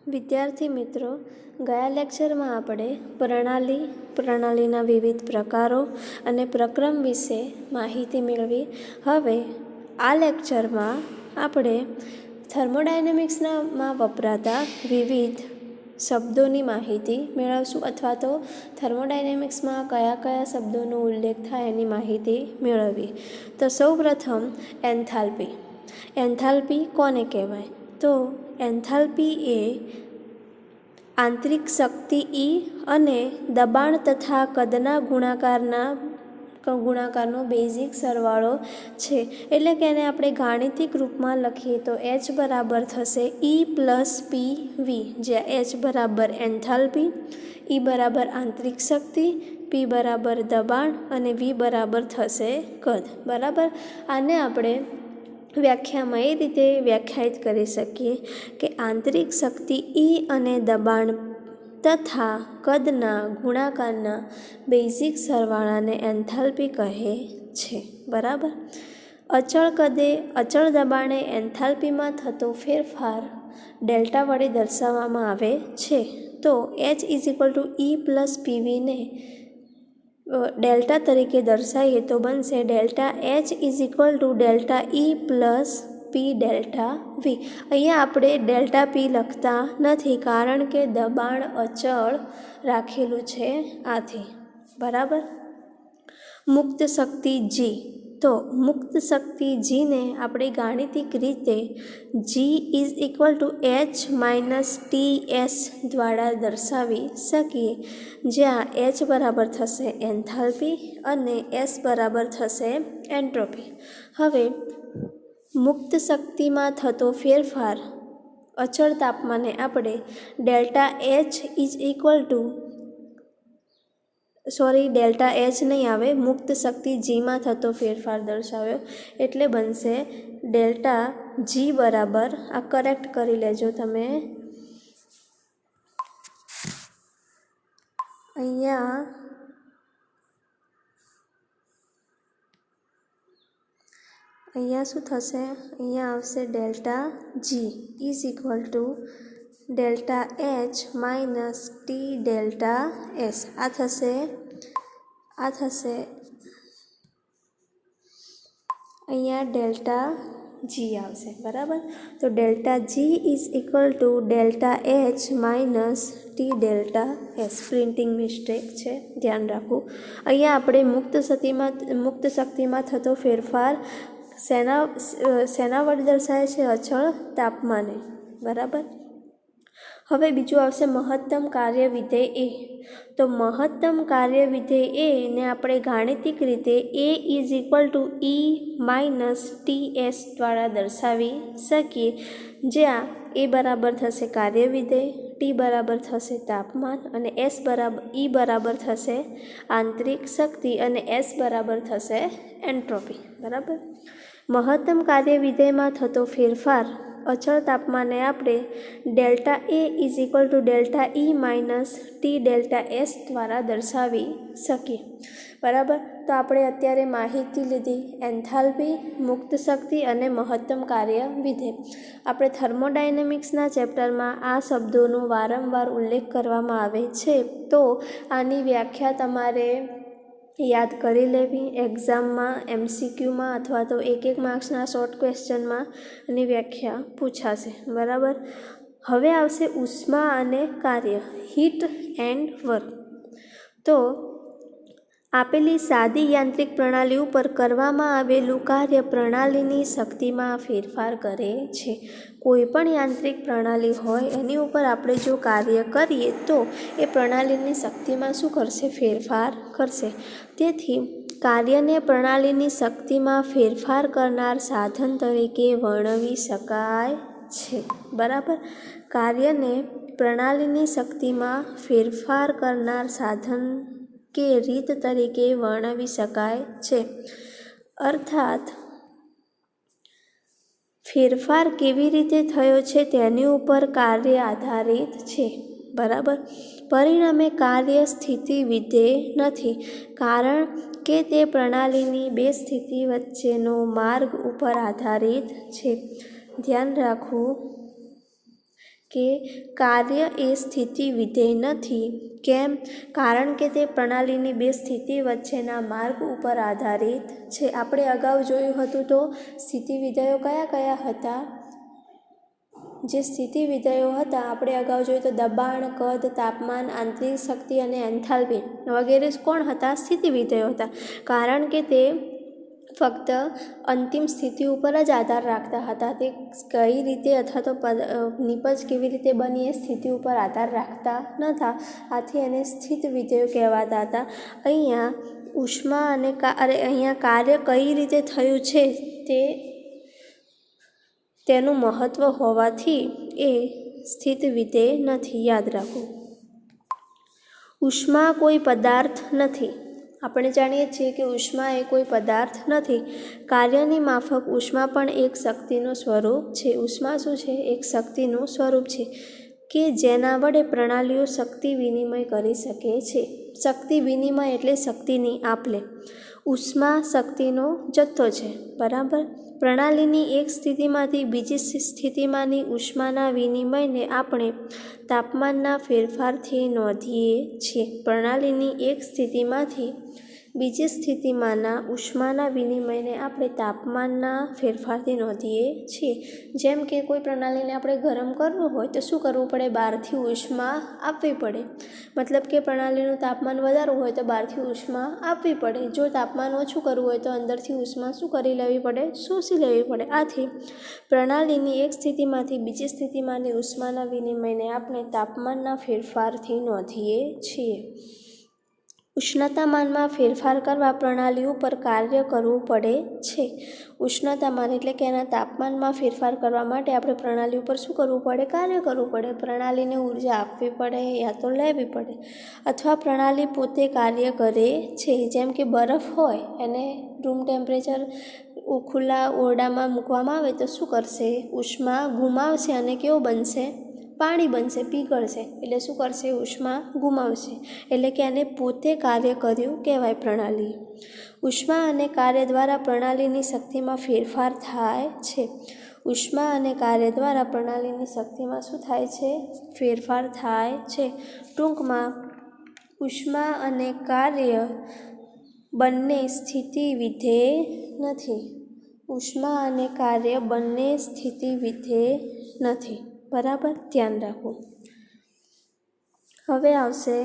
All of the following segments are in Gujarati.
વિદ્યાર્થી મિત્રો, ગયા લેક્ચરમાં આપણે પ્રણાલીના વિવિધ પ્રકારો અને પ્રક્રમ વિશે માહિતી મેળવી. હવે આ લેક્ચરમાં આપણે થર્મોડાયનેમિક્સમાં વપરાતા વિવિધ શબ્દોની માહિતી મેળવશું અથવા તો થર્મોડાયનેમિક્સમાં કયા કયા શબ્દોનો ઉલ્લેખ થાય એની માહિતી મેળવવી. તો સૌપ્રથમ એન્થાલ્પી. એન્થાલ્પી કોને કહેવાય? તો એન્થાલ્પી એ આંતરિક શક્તિ E અને દબાણ તથા કદના ગુણાકારનો બેઝિક સરવાળો છે. એટલે કે એને આપણે ગાણિતિક રૂપમાં લખીએ તો H બરાબર થશે E પ્લસ PV, જ્યાં H બરાબર એન્થાલ્પી, E બરાબર આંતરિક શક્તિ, P બરાબર દબાણ અને V બરાબર થશે કદ. બરાબર, આને આપણે વ્યાખ્યામાં એ રીતે વ્યાખ્યાયિત કરી શકીએ કે આંતરિક શક્તિ E અને દબાણ તથા કદના ગુણાકારના બેઝિક સરવાળાને એન્થાલ્પી કહે છે. બરાબર, અચળ દબાણે એન્થાલ્પીમાં થતો ફેરફાર ડેલ્ટા વડે દર્શાવવામાં આવે છે. તો H E પ્લસ PVને ડેલ્ટા તરીકે દર્શાવીએ તો બનશે delta H delta E plus P delta V. અહીંયા આપણે ડેલ્ટા P લખતા નથી કારણ કે દબાણ અચળ રાખેલું છે આથી. બરાબર, મુક્ત શક્તિ G. તો મુક્ત શક્તિ Gને આપણે ગાણિતિક રીતે G H - TS દ્વારા દર્શાવી શકીએ, જ્યાં H બરાબર થશે એન્થાલ્પી અને S બરાબર થશે એન્ટ્રોપી. હવે મુક્ત શક્તિમાં થતો ફેરફાર અચળ તાપમાને આપણે ડેલ્ટા H નહીં આવે, મુક્ત શક્તિ Gમાં થતો ફેરફાર દર્શાવ્યો એટલે બનશે ડેલ્ટા G બરાબર, આ કરેક્ટ કરી લેજો તમે, અહીંયા શું થશે? અહીંયા આવશે delta G delta H minus T delta S. આ થશે અહીંયા ડેલ્ટા G આવશે. બરાબર, તો delta G delta H minus T delta S. Printing mistake છે, ધ્યાન રાખવું. અહીંયા આપણે મુક્ત શક્તિમાં થતો ફેરફાર શેના વડે દર્શાવે છે? અચળ તાપમાને. બરાબર, હવે બીજું આવશે મહત્તમ કાર્ય વિધેય A. તો મહત્તમ કાર્ય વિધેય A ને આપણે ગાણિતિક રીતે A E માઇનસ TS દ્વારા દર્શાવી શકીએ, જ્યાં A બરાબર થશે કાર્ય વિધેય, T બરાબર થશે તાપમાન અને E બરાબર થશે આંતરિક શક્તિ અને S બરાબર થશે એન્ટ્રોપી. બરાબર, મહત્તમ કાર્ય વિધેયમાં થતો ફેરફાર અચળ તાપમાને આપણે delta A delta E minus T delta S દ્વારા દર્શાવી શકીએ. બરાબર, તો આપણે અત્યારે માહિતી લીધી એન્થાલ્પી, મુક્ત શક્તિ અને મહત્તમ કાર્ય વિધેય. આપણે થર્મોડાયનેમિક્સના ચેપ્ટરમાં આ શબ્દોનો વારંવાર ઉલ્લેખ કરવામાં આવે છે, તો આની વ્યાખ્યા તમારે યાદ કરી લેવી. એક્ઝામમાં MCQમાં અથવા તો 1 માર્ક્સના શોર્ટ ક્વેશ્ચનમાં એની વ્યાખ્યા પૂછાશે. બરાબર, હવે આવશે ઉષ્મા અને કાર્ય, હીટ એન્ડ વર્ક. તો આપેલી સાદી યાંત્રિક પ્રણાલી ઉપર કરવામાં આવેલું કાર્ય પ્રણાલીની શક્તિમાં ફેરફાર કરે છે. કોઈ પણ યાંત્રિક પ્રણાલી હોય એની ઉપર આપણે જો કાર્ય કરીએ તો એ પ્રણાલીની શક્તિમાં શું કરશે? ફેરફાર કરશે. તેથી કાર્યને પ્રણાલીની શક્તિમાં ફેરફાર કરનાર સાધન તરીકે વર્ણવી શકાય છે. બરાબર, કાર્યને પ્રણાલીની શક્તિમાં ફેરફાર કરનાર સાધન કે રીત તરીકે વર્ણવી શકાય છે. અર્થાત ફેરફાર કેવી રીતે થયો છે તેની ઉપર કાર્ય આધારિત છે. બરાબર, પરિણામે કાર્ય સ્થિતિ વિધેય નથી કારણ કે તે પ્રણાલીની બે સ્થિતિ વચ્ચેનો માર્ગ ઉપર આધારિત છે. ધ્યાન રાખવું કે કાર્ય એ સ્થિતિ વિધેય નથી. કેમ? કારણ કે તે પ્રણાલીની બે સ્થિતિ વચ્ચેના માર્ગ ઉપર આધારિત છે. આપણે અગાઉ જોયું હતું તો સ્થિતિ વિધેયો કયા કયા હતા? જે સ્થિતિ વિધેયો હતા આપણે અગાઉ જોયું તો દબાણ, કદ, તાપમાન, આંતરિક શક્તિ અને એન્થાલ્પી વગેરે કોણ હતા? સ્થિતિ વિધેયો હતા. કારણ કે તે ફક્ત અંતિમ સ્થિતિ ઉપર જ આધાર રાખતા હતા. તે કઈ રીતે અથવા તો નિપજ કેવી રીતે બની એ સ્થિતિ ઉપર આધાર રાખતા નહોતા. આથી એને સ્થિત વિધેયો કહેવાતા હતા. અહીંયા ઉષ્મા અને અહીંયા કાર્ય કઈ રીતે થયું છે તેનું મહત્ત્વ હોવાથી એ સ્થિત વિધેય નથી. યાદ રાખો. ઉષ્મા કોઈ પદાર્થ નથી. આપણે જાણીએ છીએ કે ઉષ્મા એ કોઈ પદાર્થ નથી. કાર્યની માફક ઉષ્મા પણ એક શક્તિનું સ્વરૂપ છે. ઉષ્મા શું છે? એક શક્તિનું સ્વરૂપ છે કે જેના વડે પ્રણાલીઓ શક્તિ વિનિમય કરી શકે છે. શક્તિ વિનિમય એટલે શક્તિની આપ-લે. ઉષ્મા શક્તિનો જથ્થો છે. બરાબર. પ્રણાલીની એક સ્થિતિમાંથી બીજી સ્થિતિમાંની ઉષ્માના વિનિમયને આપણે તાપમાનના ફેરફારથી નોંધીએ છીએ. પ્રણાલીની એક સ્થિતિમાંથી બીજી સ્થિતિમાંના ઉષ્માના વિનિમયને આપણે તાપમાનના ફેરફારથી નોંધીએ છીએ. જેમ કે કોઈ પ્રણાલીને આપણે ગરમ કરવું હોય તો શું કરવું પડે? બહારથી ઉષ્મા આપવી પડે. મતલબ કે પ્રણાલીનું તાપમાન વધારવું હોય તો બહારથી ઉષ્મા આપવી પડે. જો તાપમાન ઓછું કરવું હોય તો અંદરથી ઉષ્મા શું કરી લેવી પડે? શોષી લેવી પડે. આથી પ્રણાલીની એક સ્થિતિમાંથી બીજી સ્થિતિમાંની ઉષ્માના વિનિમયને આપણે તાપમાનના ફેરફારથી નોંધીએ છીએ. ઉષ્ણતામાનમાં ફેરફાર કરવા પ્રણાલી ઉપર કાર્ય કરવું પડે છે. ઉષ્ણતામાન એટલે કે એના તાપમાનમાં ફેરફાર કરવા માટે આપણે પ્રણાલી ઉપર શું કરવું પડે? કાર્ય કરવું પડે. પ્રણાલીને ઉર્જા આપવી પડે યા તો લેવી પડે. અથવા પ્રણાલી પોતે કાર્ય કરે છે. જેમ કે બરફ હોય એને રૂમ ટેમ્પરેચર ખુલ્લા ઓરડામાં મૂકવામાં આવે તો શું કરશે? ઉષ્મા ગુમાવશે અને કેવું બનશે? પાણી બનશે, પીગળશે. એટલે શું કરશે? ઉષ્મા ગુમાવશે. એટલે કે એને પોતે કાર્ય કર્યું કહેવાય પ્રણાલી. ઉષ્મા અને કાર્ય દ્વારા પ્રણાલીની શક્તિમાં ફેરફાર થાય છે. ઉષ્મા અને કાર્ય દ્વારા પ્રણાલીની શક્તિમાં શું થાય છે? ફેરફાર થાય છે. ટૂંકમાં ઉષ્મા અને કાર્ય બંને સ્થિતિ વિધેય નથી. ઉષ્મા અને કાર્ય બંને સ્થિતિ વિધેય નથી. બરાબર, ધ્યાન રાખો. હવે આવશે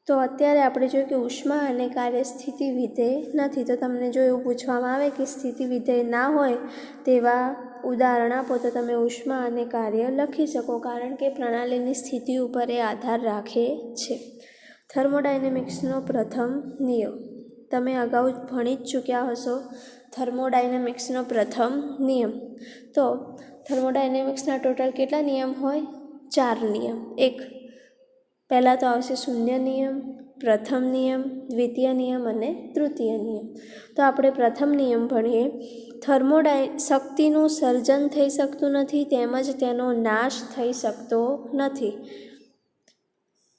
તો અત્યારે આપણે જોયું કે ઉષ્મા અને કાર્ય સ્થિતિ વિધેય નથી. તો તમને જો એવું પૂછવામાં આવે કે સ્થિતિ વિધેય ના હોય તેવા ઉદાહરણ આપો તો તમે ઉષ્મા અને કાર્ય લખી શકો. કારણ કે પ્રણાલીની સ્થિતિ ઉપર એ આધાર રાખે છે. થર્મોડાયનેમિક્સનો પ્રથમ નિયમ તમે અગાઉ ભણી જ ચૂક્યા હશો. થર્મોડાયનેમિક્સનો પ્રથમ નિયમ. તો થર્મોડાયનેમિક્સના ટોટલ કેટલા નિયમ હોય? 4 નિયમ. પહેલાં તો આવશે શૂન્ય નિયમ, પ્રથમ નિયમ, દ્વિતીય નિયમ અને તૃતીય નિયમ. તો આપણે પ્રથમ નિયમ ભણીએ. શક્તિનું સર્જન થઈ શકતું નથી તેમજ તેનો નાશ થઈ શકતો નથી.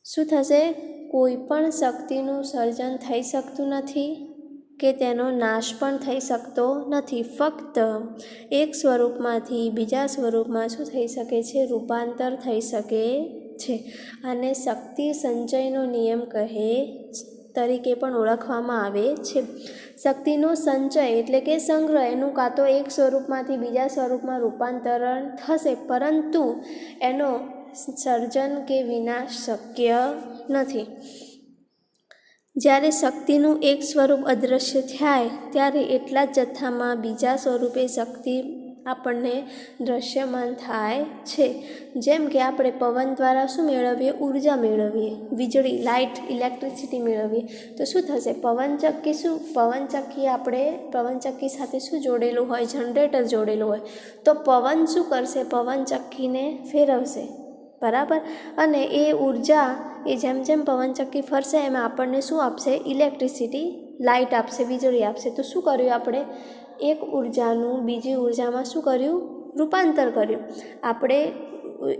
શું થશે? કોઈ પણ શક્તિનું સર્જન થઈ શકતું નથી કે તેનો નાશ પણ થઈ શકતો નથી. ફક્ત એક સ્વરૂપમાંથી બીજા સ્વરૂપમાં શું થઈ શકે છે? રૂપાંતર થઈ શકે છે. અને શક્તિ સંચયનો નિયમ તરીકે પણ ઓળખવામાં આવે છે. શક્તિનો સંચય એટલે કે સંગ્રહ એનું કાં તો એક સ્વરૂપમાંથી બીજા સ્વરૂપમાં રૂપાંતરણ થશે, પરંતુ એનો સર્જન કે વિનાશ શક્ય નથી. જ્યારે શક્તિનું એક સ્વરૂપ અદૃશ્ય થાય ત્યારે એટલા જ જથ્થામાં બીજા સ્વરૂપે શક્તિ આપણને દ્રશ્યમાન થાય છે. જેમ કે આપણે પવન દ્વારા શું મેળવીએ? ઉર્જા મેળવીએ. વીજળી, લાઇટ, ઇલેક્ટ્રિસિટી મેળવીએ તો શું થશે? પવનચક્કી સાથે શું જોડેલું હોય? જનરેટર જોડેલું હોય. તો પવન શું કરશે? પવનચક્કીને ફેરવશે. બરાબર. અને એ ઉર્જા જેમ જેમ પવનચક્કી ફરશે એમાં આપણને શું આપશે? ઇલેક્ટ્રિસિટી, લાઇટ આપશે, વીજળી આપશે. તો શું કર્યું આપણે? એક ઉર્જાનું બીજી ઉર્જામાં શું કર્યું? રૂપાંતર કર્યું. આપણે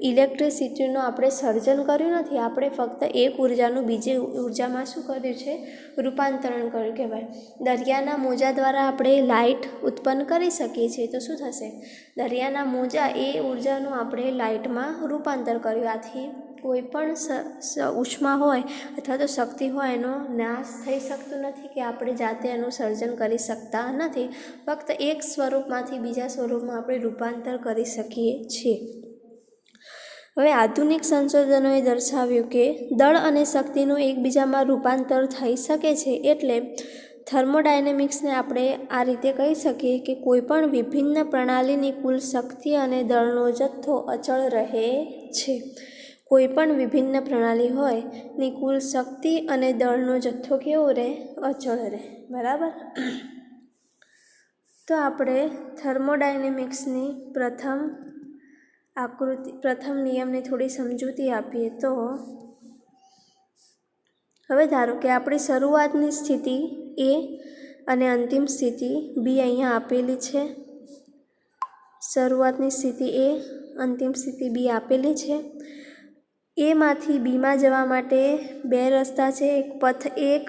ઇલેક્ટ્રિસિટીનું આપણે સર્જન કર્યું નથી, આપણે ફક્ત એક ઉર્જાનું બીજી ઉર્જામાં શું કર્યું છે, રૂપાંતરણ કર્યું કહેવાય. દરિયાના મોજા દ્વારા આપણે લાઇટ ઉત્પન્ન કરી શકીએ છીએ, તો શું થશે, દરિયાના મોજા એ ઉર્જાનું આપણે લાઇટમાં રૂપાંતર કર્યું. આથી કોઈ પણ ઉષ્મા હોય અથવા તો શક્તિ હોય એનો નાશ થઈ શકતું નથી કે આપણે જાતે એનું સર્જન કરી શકતા નથી. ફક્ત એક સ્વરૂપમાંથી બીજા સ્વરૂપમાં આપણે રૂપાંતર કરી શકીએ છીએ. હવે આધુનિક સંશોધનોએ દર્શાવ્યું કે દળ અને શક્તિનું એકબીજામાં રૂપાંતર થઈ શકે છે. એટલે થર્મોડાયનેમિક્સને આપણે આ રીતે કહી શકીએ કે કોઈપણ વિભિન્ન પ્રણાલીની કુલ શક્તિ અને દળનો જથ્થો અચળ રહે છે. કોઈપણ વિભિન્ન પ્રણાલી હોય ની કુલ શક્તિ અને દળનો જથ્થો કેવો રહે, અચળ રહે. બરાબર. તો આપણે થર્મોડાયનેમિક્સની પ્રથમ નિયમની થોડી સમજૂતી આપીએ તો હવે ધારો કે આપણી શરૂઆતની સ્થિતિ એ અને અંતિમ સ્થિતિ બી અહીંયા આપેલી છે. શરૂઆતની સ્થિતિ એ, અંતિમ સ્થિતિ બી આપેલી છે. એમાંથી બીમાં જવા માટે બે રસ્તા છે, એક પથ 1,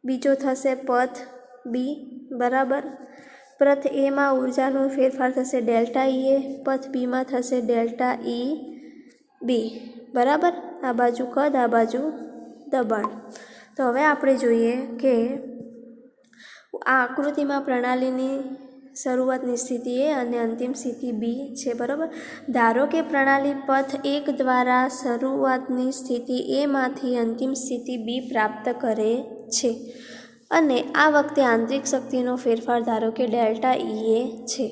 બીજો થશે પથ બી. બરાબર. પથ એમાં ઉર્જાનો ફેરફાર થશે ડેલ્ટા ઈ એ, પથ બીમાં થશે ડેલ્ટા ઈ બી. બરાબર. આ બાજુ કદ, આ બાજુ દબાણ. તો હવે આપણે જોઈએ કે આ આકૃતિમાં પ્રણાલીની શરૂઆતની સ્થિતિ એ અને અંતિમ સ્થિતિ બી છે. બરાબર. ધારો કે પ્રણાલી પથ 1 દ્વારા શરૂઆતની સ્થિતિ એમાંથી અંતિમ સ્થિતિ બી પ્રાપ્ત કરે છે અને આ વખતે આંતરિક શક્તિનો ફેરફાર ધારો કે ડેલ્ટા ઈ એ છે.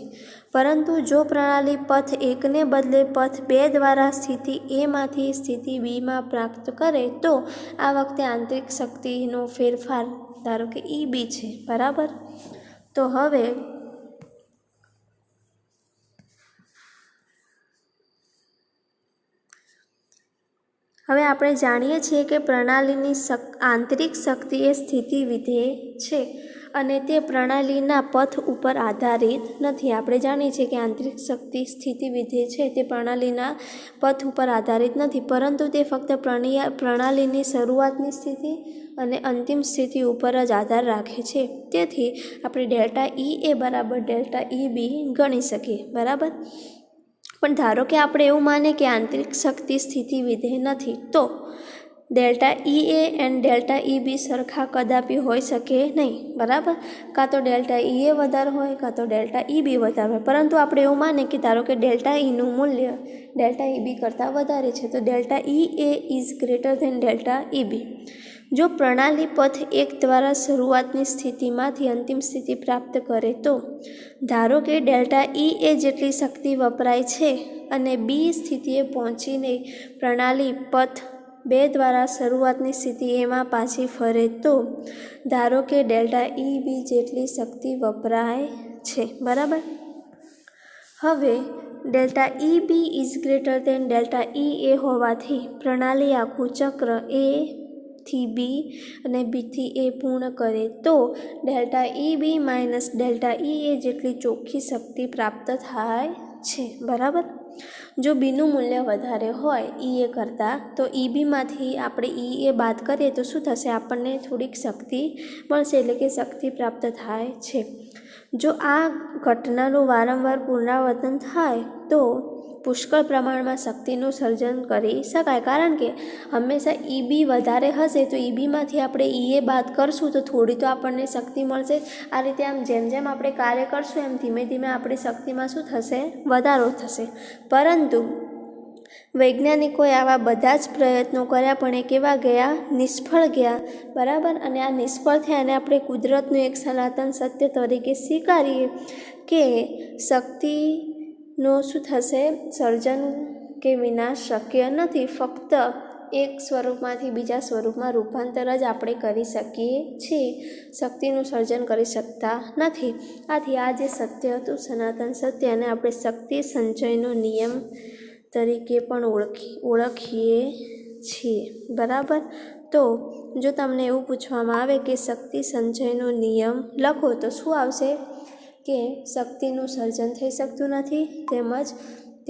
પરંતુ જો પ્રણાલી પથ 1ને બદલે પથ 2 દ્વારા સ્થિતિ એમાંથી સ્થિતિ બીમાં પ્રાપ્ત કરે તો આ વખતે આંતરિક શક્તિનો ફેરફાર ધારો કે ઈ બી છે. બરાબર. તો હવે આપણે જાણીએ છીએ કે પ્રણાલીની આંતરિક શક્તિ એ સ્થિતિ વિધેય છે અને તે પ્રણાલીના પથ ઉપર આધારિત નથી. આપણે જાણીએ છીએ કે આંતરિક શક્તિ સ્થિતિ વિધેય છે તે પ્રણાલીના પથ ઉપર આધારિત નથી, પરંતુ તે ફક્ત પ્રણાલીની શરૂઆતની સ્થિતિ અને અંતિમ સ્થિતિ ઉપર જ આધાર રાખે છે. તેથી આપણે ડેલ્ટા ઈ એ બરાબર ડેલ્ટા ઈ બી ગણી શકીએ. બરાબર. પણ ધારો કે આપણે એવું માને કે આંતરિક શક્તિ સ્થિતિ વિધેય નથી, તો delta E A and delta E B સરખા કદાપી હોઈ શકે નહીં. બરાબર. કાં તો ડેલ્ટા ઈ એ વધારે હોય, કાં તો ડેલ્ટા ઈ બી વધારે હોય. પરંતુ આપણે એવું માને કે ધારો કે ડેલ્ટા ઈનું મૂલ્ય ડેલ્ટા ઈ બી કરતાં વધારે છે, તો delta E A is greater than delta E B. જો પ્રણાલી પથ 1 દ્વારા શરૂઆતની સ્થિતિમાંથી અંતિમ સ્થિતિ પ્રાપ્ત કરે તો ધારો કે ડેલ્ટા ઈ એ જેટલી શક્તિ વપરાય છે અને બી સ્થિતિએ પહોંચીને પ્રણાલી પથ 2 દ્વારા શરૂઆતની સ્થિતિ એમાં પાછી ફરે તો ધારો કે ડેલ્ટા ઈ બી જેટલી શક્તિ વપરાય છે. બરાબર. હવે delta E B is greater than delta E A હોવાથી પ્રણાલી આખું ચક્ર એ થી બી અને બીથી એ પૂર્ણ કરે તો ડેલ્ટા ઈ બી માઇનસ ડેલ્ટા ઈ એ જેટલી ચોખ્ખી શક્તિ પ્રાપ્ત થાય છે. બરાબર. જો બીનું મૂલ્ય વધારે હોય ઈ એ કરતાં, તો ઈ બીમાંથી આપણે ઈ એ બાદ કરીએ તો શું થશે, આપણને થોડીક શક્તિ મળશે, એટલે કે શક્તિ પ્રાપ્ત થાય છે. જો આ ઘટનાનું વારંવાર પુનરાવર્તન થાય તો પુષ્કળ પ્રમાણમાં શક્તિનું સર્જન કરી શકાય, કારણ કે હંમેશા ઈ બી વધારે હશે તો ઈ બીમાંથી આપણે ઈ એ બાદ કરશું તો થોડી તો આપણને શક્તિ મળશે. આ રીતે આમ જેમ જેમ આપણે કાર્ય કરશું એમ ધીમે ધીમે આપણી શક્તિમાં શું થશે, વધારો થશે. પરંતુ વૈજ્ઞાનિકોએ આવા બધા જ પ્રયત્નો કર્યા પણ એ કેવા ગયા, નિષ્ફળ ગયા. બરાબર. અને આ નિષ્ફળ થયા અને આપણે કુદરતનું એક સનાતન સત્ય તરીકે સ્વીકારીએ કે શક્તિનો શું થશે, સર્જન કે વિનાશ શક્ય નથી. ફક્ત એક સ્વરૂપમાંથી બીજા સ્વરૂપમાં રૂપાંતર જ આપણે કરી શકીએ છીએ, શક્તિનું સર્જન કરી શકતા નથી. આથી આ જે સત્ય હતું સનાતન સત્ય, અને આપણે શક્તિ સંચયનો નિયમ તરીકે પણ ઓળખીએ છીએ. બરાબર. તો જો તમને એવું પૂછવામાં આવે કે શક્તિ સંચયનો નિયમ લખો તો શું આવશે કે શક્તિનું સર્જન થઈ શકતું નથી, તેમજ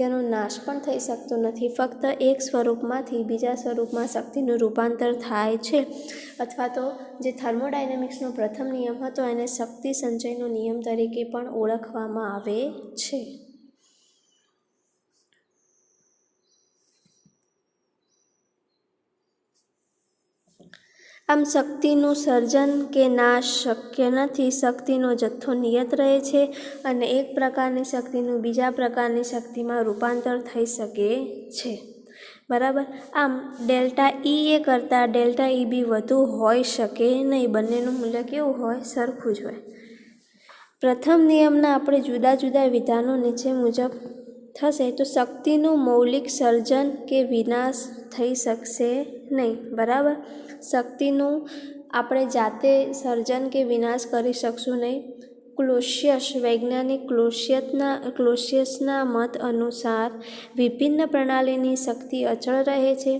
તેનો નાશ પણ થઈ શકતો નથી. ફક્ત એક સ્વરૂપમાંથી બીજા સ્વરૂપમાં શક્તિનું રૂપાંતર થાય છે. અથવા તો જે થર્મોડાયનેમિક્સનો પ્રથમ નિયમ હતો એને શક્તિ સંચયનો નિયમ તરીકે પણ ઓળખવામાં આવે છે. આમ શક્તિનું સર્જન કે નાશ શક્ય નથી. શક્તિનો જથ્થો નિયત રહે છે અને એક પ્રકારની શક્તિનું બીજા પ્રકારની શક્તિમાં રૂપાંતર થઈ શકે છે. બરાબર. આમ ડેલ્ટા ઈ એ કરતાં ડેલ્ટા ઈ બી વધુ હોઈ શકે નહીં. બંનેનું મૂલ્ય કેવું હોય? સરખું જ હોય. પ્રથમ નિયમના આપણે જુદા જુદા વિધાનો નીચે મુજબ થશે. તો શક્તિનું મૌલિક સર્જન કે વિનાશ થઈ શકશે નહીં. બરાબર. શક્તિનું આપણે જાતે સર્જન કે વિનાશ કરી શકશું નહીં. વૈજ્ઞાનિક ક્લોસિયસના મત અનુસાર વિભિન્ન પ્રણાલીની શક્તિ અચળ રહે છે,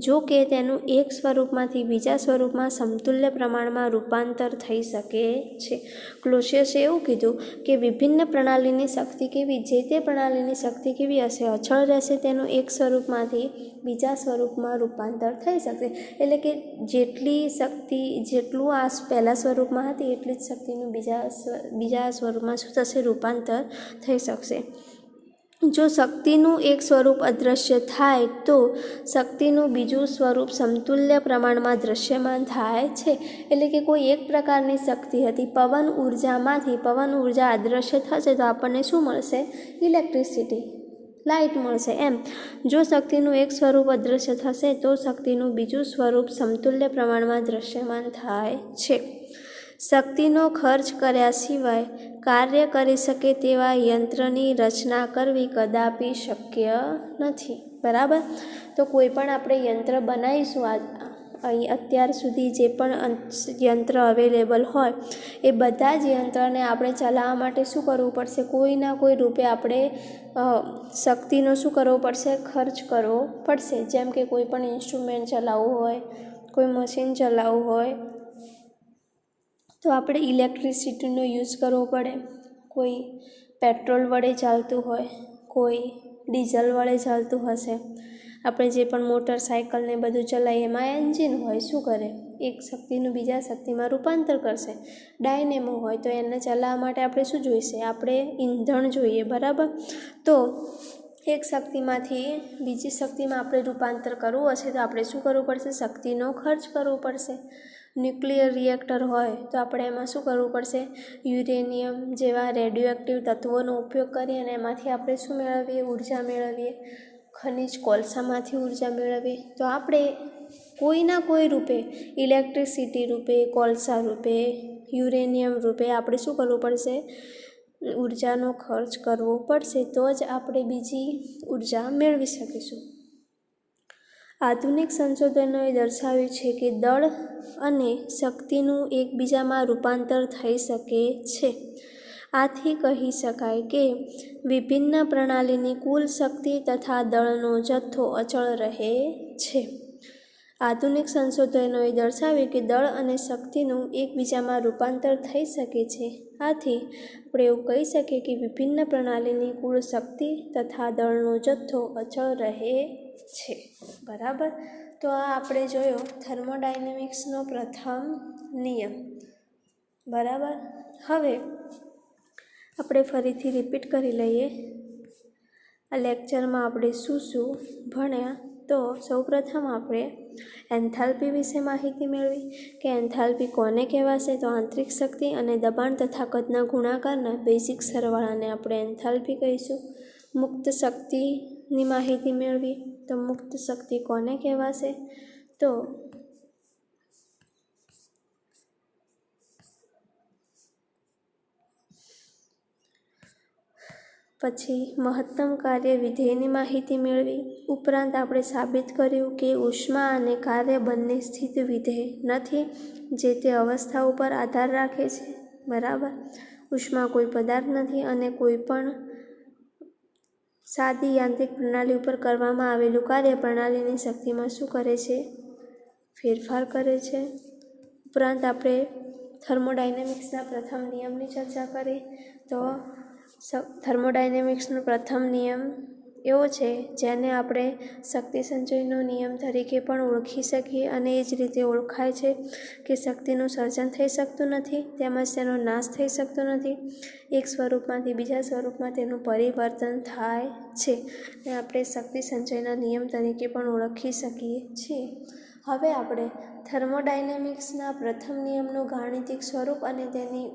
જો કે તેનું એક સ્વરૂપમાંથી બીજા સ્વરૂપમાં સમતુલ્ય પ્રમાણમાં રૂપાંતર થઈ શકે છે. ક્લોસિયસે એવું કીધું કે વિભિન્ન પ્રણાલીની શક્તિ કેવી, જે તે પ્રણાલીની શક્તિ કેવી હશે? અચળ રહેશે. તેનું એક સ્વરૂપમાંથી બીજા સ્વરૂપમાં રૂપાંતર થઈ શકશે. એટલે કે જેટલું આ પહેલા સ્વરૂપમાં હતી એટલી જ શક્તિનું બીજા સ્વરૂપમાં શું થશે? રૂપાંતર થઈ શકશે. જો શક્તિનું એક સ્વરૂપ અદૃશ્ય થાય તો શક્તિનું બીજું સ્વરૂપ સમતુલ્ય પ્રમાણમાં દૃશ્યમાન થાય છે. એટલે કે કોઈ એક પ્રકારની શક્તિ હતી, પવન ઉર્જામાંથી પવન ઉર્જા અદૃશ્ય થશે તો આપણને શું મળશે? ઇલેક્ટ્રિસિટી, લાઇટ મળશે. એમ જો શક્તિનું એક સ્વરૂપ અદૃશ્ય થશે તો શક્તિનું બીજું સ્વરૂપ સમતુલ્ય પ્રમાણમાં દૃશ્યમાન થાય છે. શક્તિનો ખર્ચ કર્યા સિવાય કાર્ય કરી શકે તેવા યંત્રની રચના કરવી કદાપી શક્ય નથી. બરાબર. તો કોઈ પણ આપણે યંત્ર બનાવીશું, અત્યાર સુધી જે પણ યંત્ર અવેલેબલ હોય એ બધા જ યંત્રને આપણે ચલાવવા માટે શું કરવું પડશે? કોઈના કોઈ રૂપે આપણે શક્તિનો શું કરવો પડશે? ખર્ચ કરવો પડશે. જેમ કે કોઈ પણ ઇન્સ્ટ્રુમેન્ટ ચલાવવું હોય, કોઈ મશીન ચલાવવું હોય તો આપણે ઇલેક્ટ્રિસિટીનો યુઝ કરવો પડે. કોઈ પેટ્રોલ વડે ચાલતું હોય, કોઈ ડીઝલ વડે ચાલતું હશે. આપણે જે પણ મોટરસાઇકલને બધું ચલાવીએ એમાં એન્જિન હોય, શું કરે? એક શક્તિનું બીજા શક્તિમાં રૂપાંતર કરશે. ડાયનેમો હોય તો એને ચલાવવા માટે આપણે શું જોઈશે? આપણે ઈંધણ જોઈએ. બરાબર. તો એક શક્તિમાંથી બીજી શક્તિમાં આપણે રૂપાંતર કરવું હશે તો આપણે શું કરવું પડશે? શક્તિનો ખર્ચ કરવો પડશે. ન્યુક્લિયર રિએક્ટર હોય તો આપણે એમાં શું કરવું પડશે? યુરેનિયમ જેવા રેડિયો એક્ટિવ તત્વોનો ઉપયોગ કરી અને એમાંથી આપણે શું મેળવીએ? ઉર્જા મેળવીએ. ખનિજ કોલસામાંથી ઉર્જા મેળવીએ. તો આપણે કોઈના કોઈ રૂપે, ઇલેક્ટ્રિસિટી રૂપે, કોલસા રૂપે, યુરેનિયમ રૂપે આપણે શું કરવું પડશે? ઉર્જાનો ખર્ચ કરવો પડશે. તો જ આપણે બીજી ઉર્જા મેળવી શકીશું. આધુનિક સંશોધનોએ દર્શાવ્યું છે કે દળ અને શક્તિનું એકબીજામાં રૂપાંતર થઈ શકે છે. આથી કહી શકાય કે વિભિન્ન પ્રણાલીની કુલ શક્તિ તથા દળનો જથ્થો અચળ રહે છે. આધુનિક સંશોધનોએ દર્શાવ્યું કે દળ અને શક્તિનું એકબીજામાં રૂપાંતર થઈ શકે છે. આથી આપણે એવું કહી શકીએ કે વિભિન્ન પ્રણાલીની કુલ શક્તિ તથા દળનો જથ્થો અચળ રહે છે. બરાબર. તો આ આપણે જોયો થર્મોડાયનેમિક્સનો પ્રથમ નિયમ. બરાબર. હવે આપણે ફરીથી રિપીટ કરી લઈએ. આ લેક્ચરમાં આપણે શું શું ભણ્યા. તો સૌપ્રથમ આપણે એન્થાલ્પી વિશે માહિતી મેળવી કે એન્થાલ્પી કોને કહેવાશે? તો આંતરિક શક્તિ અને દબાણ તથા કદના ગુણાકારના બેઝિક સરવાળાને આપણે એન્થાલ્પી કહીશું. મુક્ત શક્તિની માહિતી મેળવી. તો મુક્ત શક્તિ કોને કહેવાશે? તો પછી મહત્તમ કાર્ય વિધેયની માહિતી મેળવી. ઉપરાંત આપણે સાબિત કર્યું કે ઉષ્મા અને કાર્ય બંને સ્થિત વિધેય નથી, જે તે અવસ્થા ઉપર આધાર રાખે છે. બરાબર. ઉષ્મા કોઈ પદાર્થ નથી અને કોઈ પણ સાદી યાંત્રિક પ્રણાલી ઉપર કરવામાં આવેલું કાર્ય પ્રણાલીની શક્તિમાં શું કરે છે? ફેરફાર કરે છે. ઉપરાંત આપણે થર્મોડાયનેમિક્સના પ્રથમ નિયમની ચર્ચા કરી. તો થર્મોડાયનેમિક્સનો પ્રથમ નિયમ એવો છે જેને આપણે શક્તિ સંચયનો નિયમ તરીકે પણ ઓળખી શકીએ અને એ જ રીતે ઓળખાય છે કે શક્તિનું સર્જન થઈ શકતું નથી તેમજ તેનો નાશ થઈ શકતો નથી. એક સ્વરૂપમાંથી બીજા સ્વરૂપમાં તેનું પરિવર્તન થાય છે અને આપણે શક્તિ સંચયના નિયમ તરીકે પણ ઓળખી શકીએ છીએ. હવે આપણે થર્મોડાયનેમિક્સના પ્રથમ નિયમનું ગાણિતિક સ્વરૂપ અને તેની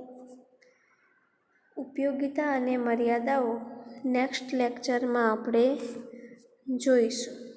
ઉપયોગિતા અને મર્યાદાઓ નેક્સ્ટ લેક્ચરમાં આપણે જોઈશું.